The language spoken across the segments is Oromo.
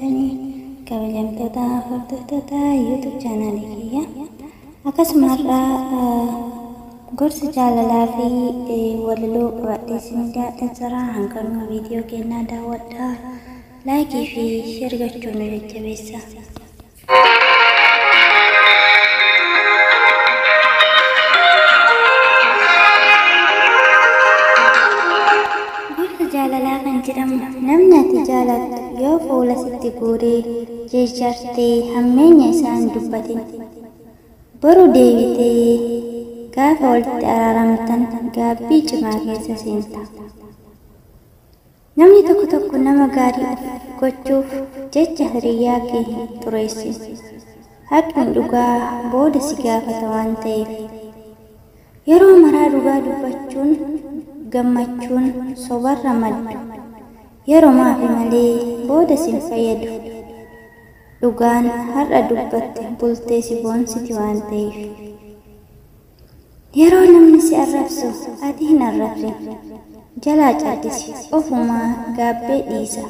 jirtanii kabajamtoota hordoftoota YouTube channelii kiyya akkasumarraa gorsa jaalalaa fi walaloo qabadhee isin dhiyaadha hanqanuu viidiyoo keenyaa daawwadhaa laayikii fi sheer gochuun nu jajjabeessa. Jaalalaa kan jedhamu namni ati jaalattu yoo fuula sitti guuree jechartee hammeenya isaan dubbatin boru deebitee gaafa walitti araaramtan gaabbii cimaa keessa seenta. Namni tokko nama gaarii gochuuf jecha hiriyyaa kee hin xureessin. Haqni dhugaa booda si gaafata waan ta'eef yeroo maraa dhugaa dubbachuun gammachuun sobarra maddu yeroo maafi malee booda sin fayyadu. Dhugaan har'a dubbatte bultee si boonsiti waan ta'eef yeroo namni si arrabsu ati hin arrabsin jalaa caddisi ofumaa gaabbee dhiisa.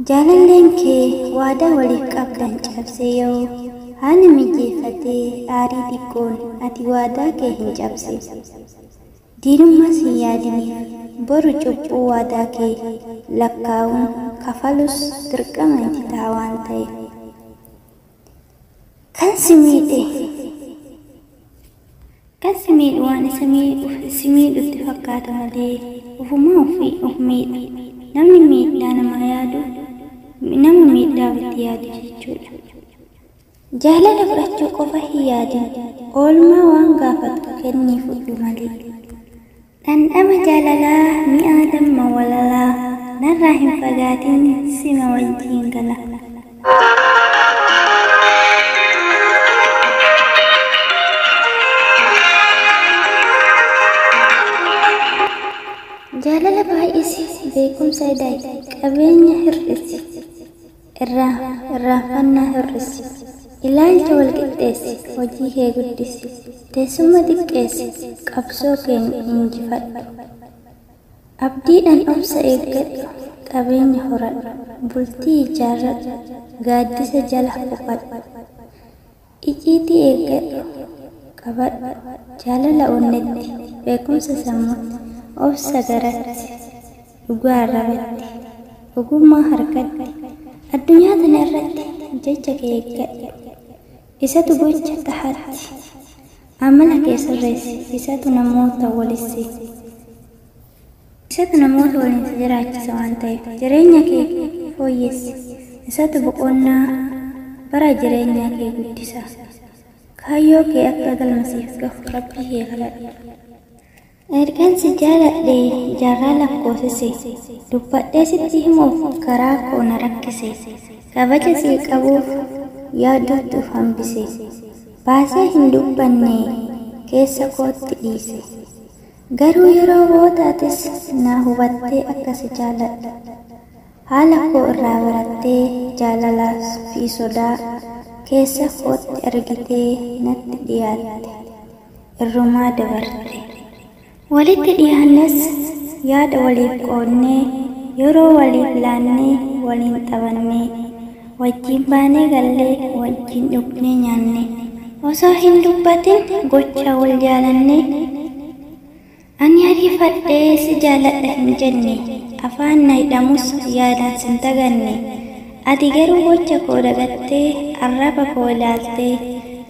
Jaalalleen kee waadaa waliif qabdan cabsee yoo haala mijeeffatee aarii xiqqoon ati waadaa kee hin cabsin. Diinummaas hin yaadiniif boru cubbuu waadaa kee lakkaa'uun kafalus dirqama itti ta'a waan ta'eef. Kan si miidhu waan isa miidhutti fakkaata malee ufumaa ofii of miidha. Namni miidhaa nama yaadu nama miidhaaf itti yaadu jechuudha. Jaalala fudhachuu qofa hin yaadin oolmaa waan gaafatu kennii fudhu malee. Dhandhama jaalalaa mi'aa damma walalaa narraa hin fagaatin sima wajjiin gala. Jaalala baay'isi beekumsa hidaayi qabeenya hir'isi irraanfannaa hir'isi ilaalcha wal qixxeessi hojii kee guddisi teessuma xiqqeessi qabsoo kee injifadhu. Abdiidhaan obsa eeggadhu qabeenya horadhu bultii ijaarradhu gaaddisa jala qufadhu. Iciitii eeggadhu qabadhu jaalala onnetti beekumsa sammuutti obsa garatti dhugaa arrabatti ogummaa harkatti addunyaa tana irratti jecha kee eeggadhu. Isatu gocha tahatti amala kee sirreessi isatu namoota waliin jiraachisa waan ta'eef jireenya kee fooyyessi. Isatu boqonnaa bara jireenya kee guddisa. Kaayyoo kee akka galmasiif gahu rabbii kee kadhadhu. Ergaan si jaaladhe jaarraa lakkoofsise dubbadhee sitti himuuf garaa koo na rakkise. Kabaja si qabuuf yaadduuf hambise baasee hin dubbanne keessa kootti dhiise. Garuu yeroo boodaatis na hubattee akka si jaaladhu haala koo irraa barattee jaalalaas fi sodaa keessa kootti argitee natti dhiyaatte irrumaa dabarte. Walitti dhiyaannes yaada waliif qoodnee yeroo waliif laannee waliin taphannee wajjin baanee gallee wajjin dhugnee nyaanne osoo hin dubbatin gocha wal jaalanne. Ani ariifadhee si jaaladha hin jenne afaan na hidhamus yaadaan sin taganne. Ati garuu gocha koo dagattee arraba koo ilaaltee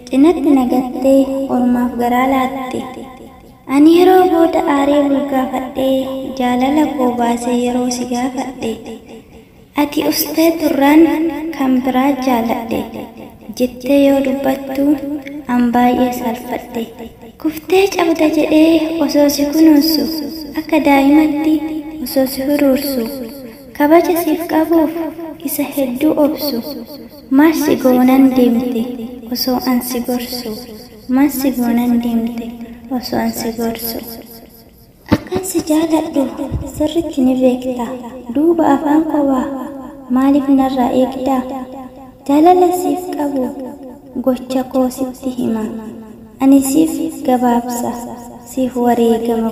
cinatti nagattee ormaaf garaa laatte. Ani yeroo booda aaree bulgaafadhee jaalala koo baasee yeroo si gaafadhe. Ati ustee turraan kan biraa jaaladhe jettee yoo dubbattu an baay'ee salphadhe. Kuftee cabda jedhee osoo si kunuunsu akka daa'imatti osoo si huruursu kabaja siif qabuuf isa hedduu obsu marsi goonan deemte osoo an si gorsu marsi goonan deemte osoo an si gorsu. Akkan si jaaladhu sirritti ni beekta duuba afaan qobaa maaliif narraa eegda. Jaalala siif qabu gocha koo sitti hima ani siif gabaabsa siif wareegama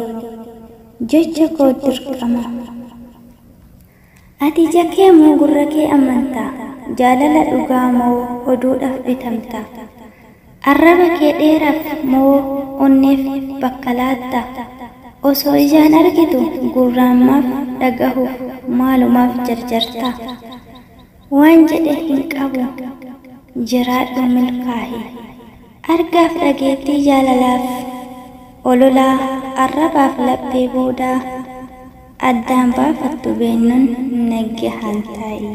jecha koo dirqama. Ati jakkee moo gurra kee amantaa? Jaalala dhugaa moo oduudhaaf bitamta? Arraba kee dheeraaf moo onneef bakka laatta? Osoo ijaan argitu gurraamaaf dhagahuuf maalumaaf jarjarta? Waan jedhe hin qabu jiraadhu milkaahi. Argaaf dhageettii jaalalaaf ololaa arrabaaf laphee boodaa addaan baafattu beennuun naggahaan taa'i.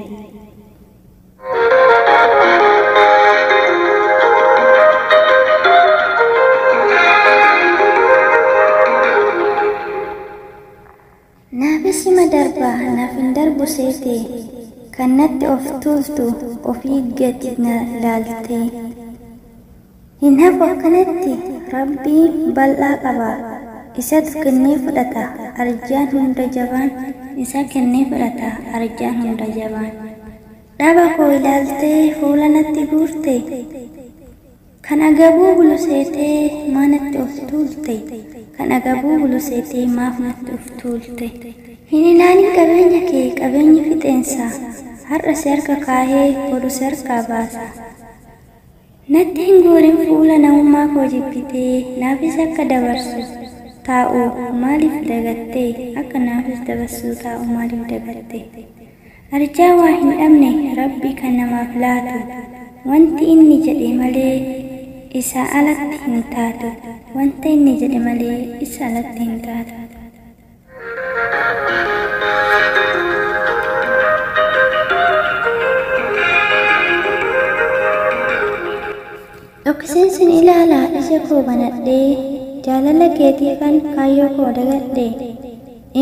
Naafisi madarba naaf hin darbu seete kannatti of tuultu ofii gadi na laalte. Hin hafu akkanatti Rabbii bal'aa qaba isatu kennee fudhata arjaan hunda jabaan isa kennee fudhata arjaan hunda jabaan. Dhaba koo ilaaltee fuula natti guurte kan agabuu bulu seetee maanatti of tuulte kan agabuu bulu seetee maaf natti of tuulte. Hin ilaalin qabeenya kee qabeenyi fixeensa har'a si harka kaahee godhu si harkaa baasa. Natti hin goorin fuula namummaa koo jibbitee naafis akka dabarsu taa'u maaliif dagattee akka naafis dabarsuu taa'u maaliif dagatte? Arjaa waa hin dhabne Rabbi kan namaaf laatu wanti inni jedhe malee isa alatti hin taatu. Wanta inni jedhe malee isa alatti hin taatu. Dhokseen sin ilaalaa ija koo banadhee jaalala keetiifan kaayyoo koo dagadhee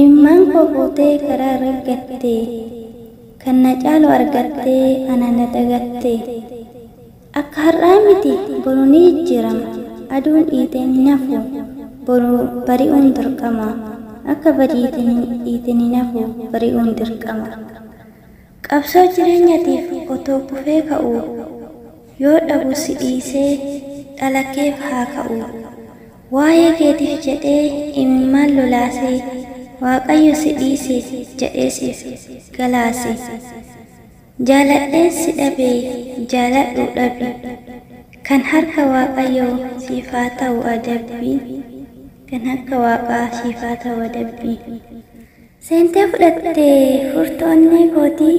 imimmaan koo fuutee karaa argattee kan na caalu argattee ana na dagattee. Akka har'aa miti boru ni jijjiirama aduun dhiiteen ni nafu boru bari'uun dirqama akka dhiiteen ni nafu bari'uun dirqama. Qabsoo jireenyaatiif otoo kufee ka'u yoo dhabu si dhiisee dhalakeef haa ka'u. Waa'ee keetiif jedhee imimmaan lolaasee Waaqayyo si dhiise jedhee siif galaase. Jaaladheen si dhabee jaaladhu dhabi kan harka Waaqayyoo siif haa ta'u adabbii kan harka Waaqaa siif haa ta'u adabbii. Seentee fudhattee furtoonni kootii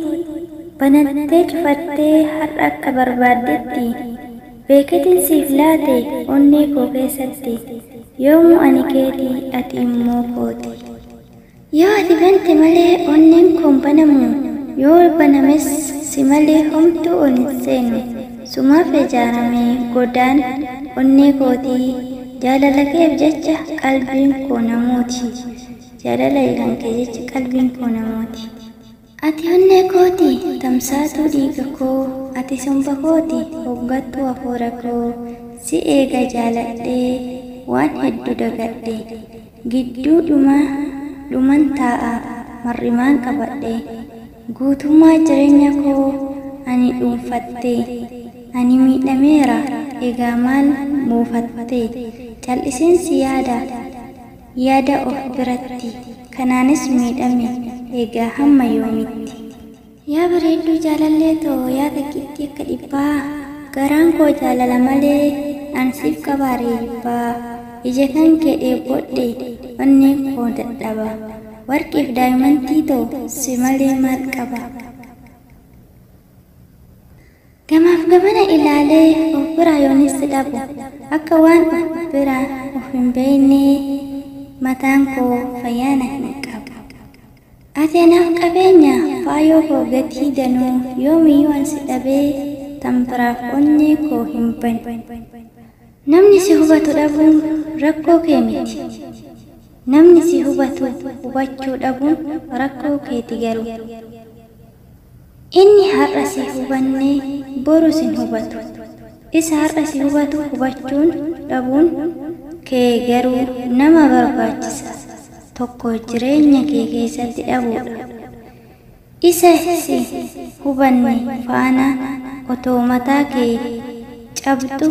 banattee cufattee har'a akka barbaaddetti beeketiin siif laate onnee koo keessatti yoomuu ani keetii ati immoo kooti. Yoo ati bante malee onneen koon banamu yoo banames si malee homtuu ol hin seenu sumaaf ijaaramee godaan onnee kootii jaalala keef jecha qalbiin koo namooti. Jaalala ilhaan kee jecha qalbiin koo namooti. Ati onnee kooti tamsaatuu dhiiga koo ati somba kooti hoggattuu hafuura koo si eega jaaladhee waan hedduu dagadhee gidduu dhuman taa'a marrimaan qabadhee guutummaa jireenya koo ani dhuunfattee ani miidhameera egaa maal muufattee cal'iseensi yaada of biratti kanaanis miidhame egaa hamma yoomitti. Yaa bareedduu jaalallee too yaa takkiitti akka dhibbaa garaan koo jaalala malee ansiif qabaaree jibbaa ija kan kee dheebodhe onneen koo dadhaba warqiif daa'imantii too si malee maal qaba. Gamaaf gamana ilaalee of biraa yoonis dhabu akka waan of biraa of hin beekne mataan koo fayyaana hin qabu. Ati anaaf qabeenya faayoo koo gatii danuu yoomiyyuu ansi dhabee tan biraaf onnee koo hin banu. Namni si hubatu dhabuun rakkoo kee miti. Namni si hubatu hubachuu dhabuun rakkoo keeti garuu. Inni har'a si hubanne boru sin hubatu. Isa har'a si hubatu hubachuun dhabuun kee garuu nama barbaachisa. Tokko jireenya kee keessatti dhabuudha. Isa si hubanne faana otoo mataa kee cabdu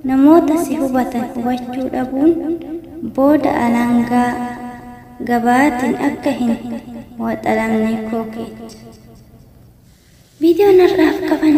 namoota si hubatan hubachuu dhabuun booda alangaa gabaatiin akka hin waxalamni kookeet. Viidiyoon har'aaf qaban